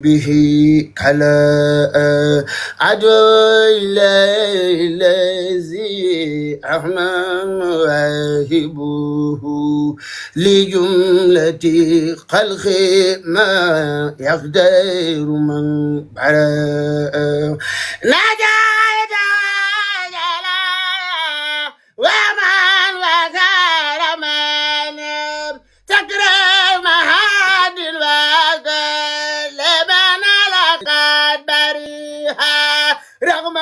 به كلاء عدو الذي أحمد واهبه لجملة خلق ما يقدر من براء نجاة جلا ومن وزار من تكرم هاد رغم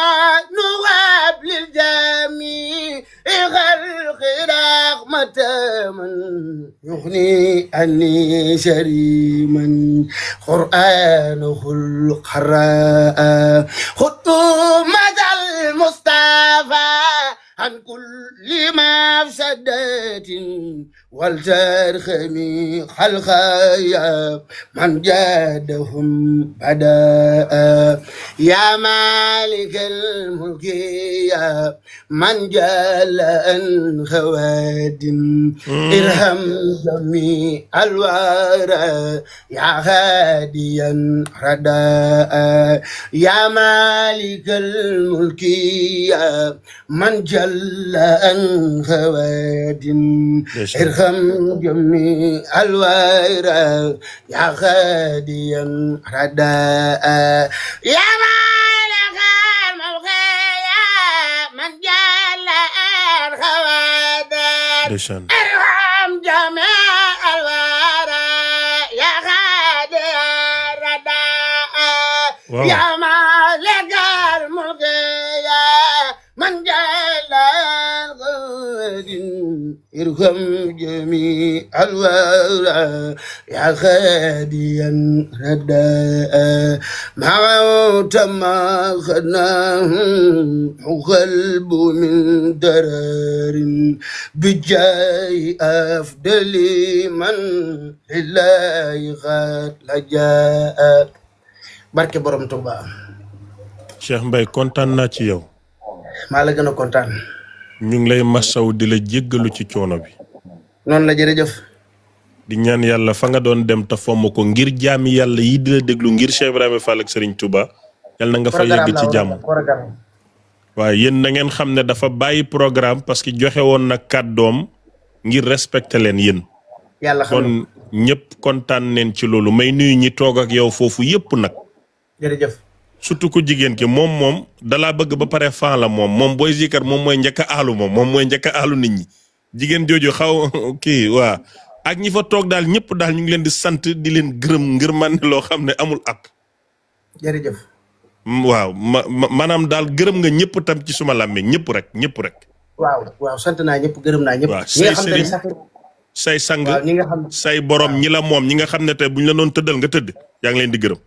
نواب للجميع خلق رحمة من يغني عني شريما قرآنه القراء خطومة المصطفى عن كل مفسدة والترخمي خلقايا من جادهم بداء يا مالك الملك يا من جل عن خواد ارحم جميع الورى يا هاديا رداء يا مالك الملك يا من جل عن خواد ارحم جميع الورى يا هاديا رداء يا مالك الملك يا من جل عن خواد ارحم جميع الورى يا هاديا رداء يا مالك الملك يا من جل عن خواد ارحم جميع الورى يا خاديا رداء موت ما خناه قلب من درار بجاي أفضل من لله قد لجاء barke borom Touba. Cheikh Mbaye kontaan naa ci yow. maa la gën a kontaan. ñu ngi lay masaw di la jéggalu ci coono bi. noonu la jërëjëf. di ñaan yàlla fa nga doon dem te fomm ko ngir jaami yàlla yi di la déglu ngir Cheikh Ibrahima Fall ak Serigne Touba. yàlla na nga fa yegg ci jàmm. waaye yéen na ngeen xam ne dafa bàyyi programme parce que joxe woon na kàddoom ngir respecter leen yéen. yàlla xam kon ñëpp kontaan neen ci loolu may nuyu ñi toog ak yow foofu yëpp nag. jërëjëf. surtout ko jigéen ki moom dalaa bëgg ba pare fan la moom booy zikar moom mooy njëkk a aalu moom mooy njëkk a aalu nit ñi jigéen jooju xaw kii waa ak ñi fa toog daal ñëpp daal ñu ngi leen di sant di leen gërëm ngir man loo xam ne amul ak. jërëjëf. waaw maanaam daal gërëm nga ñëpp tam ci suma làmmiñ ñëpp rek. waaw sant naa ñëpp gërëm naa ñëpp. waaw say sëriñ say sang say borom ñi la moom ñi nga xam ne tey bu ñu la doon tëddal nga tëdd yaa ngi leen di gërëm.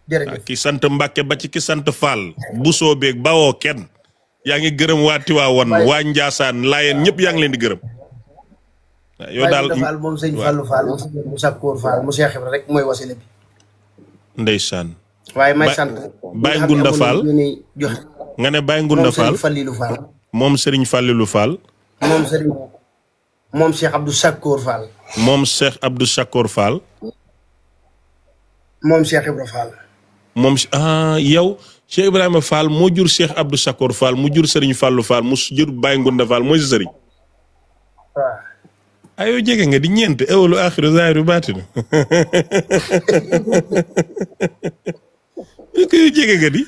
jërëjëf ki sant Mbàkke ba ci ki sant Fall bu soobeeg bawoo kenn yaa ngi gërëm waa Tiwaawan waa Njaasaan Laayeen ñëpp yaa ngi leen di gërëm. yow daal moom sëñ Fallou Fall moom sëñ Moussa Kour Fall mu Cheikh Ibra rek mooy wasila bi. ndeysaan. waaye may sant. Baye Ngunda Fall nga ne Baye Ngunda Fall moom Serigne Fallilou Fall. moom Cheikh Abdou Sakour Fall. moom Cheikh Abdou Sakour Fall. moom Cheikh Ibra Fall. moom yow Cheikh Ibrahima Fall moo jur Cheikh Abdou Sakour Fall mu jur Serigne Fallou Fall mu jur Baye Ngunda Fall mooy sa Serigne. waaw. ayoo jege nga di ñeent ewalu axiru zaahiru baatinu ko jege nga di.